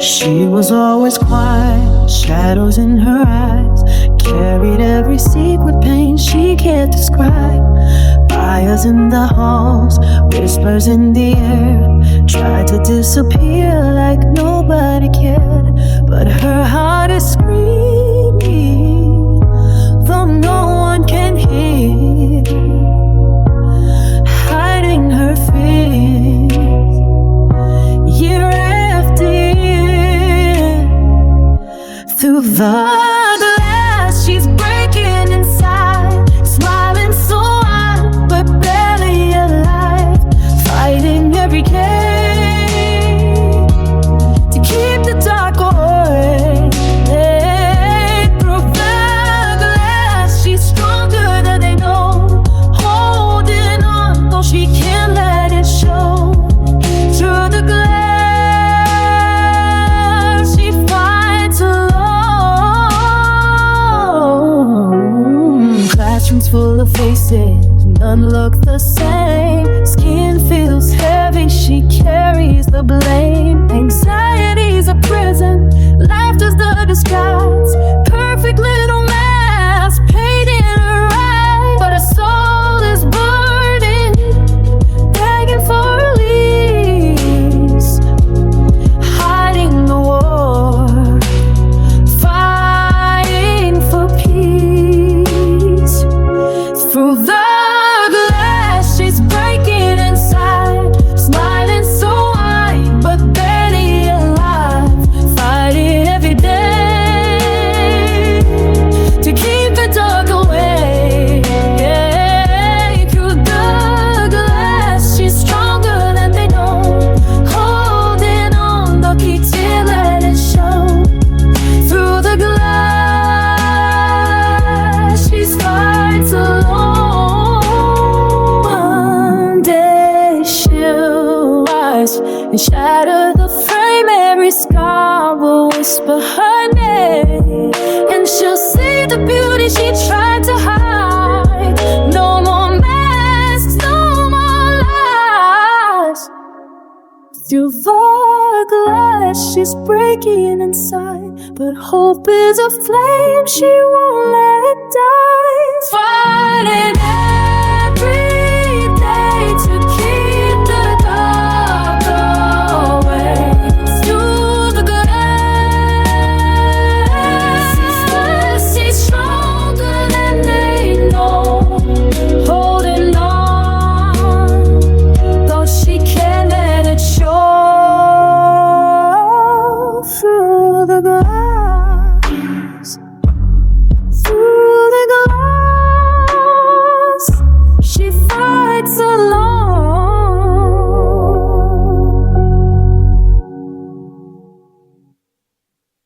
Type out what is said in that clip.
She was always quiet, shadows in her eyes, carried every secret pain she can't describe. Fires in the halls, whispers in the air, tried to disappear like nobody cared. But her heart is screaming, though no one can hear, hiding her fears, year after year. Through the glass, she's breaking inside, smiling so wide, but barely alive, fighting every day to keep the dark away. Through the glass, she's stronger than they know, holding on though she can't let it show. Through the glass, she fights alone. Classrooms full of faces, none look the same. Skin feels heavy, she carries the blame. Anxiety's a prison, laughter's the disguise. Perfect little mask, painting her eyes, but her soul is burning, begging for release, hiding the war, fighting for peace. Through the glass, she's breaking inside, smiling so wide, but barely alive, fighting every day to keep the dark away. Through the glass, she's stronger than they know, holding on, though she can't let it show. Through the glass, she fights alone. One day she'll rise and shatter the frame. Every scar will whisper her name, and she'll see the beauty she tried to hide. No more masks, no more lies. Through the glass, she's breaking inside, but hope is a flame she won't let die. Fighting every day to keep the dark away. Through the glass, she's stronger than they know, holding on, though she can't let it show. Through the glass.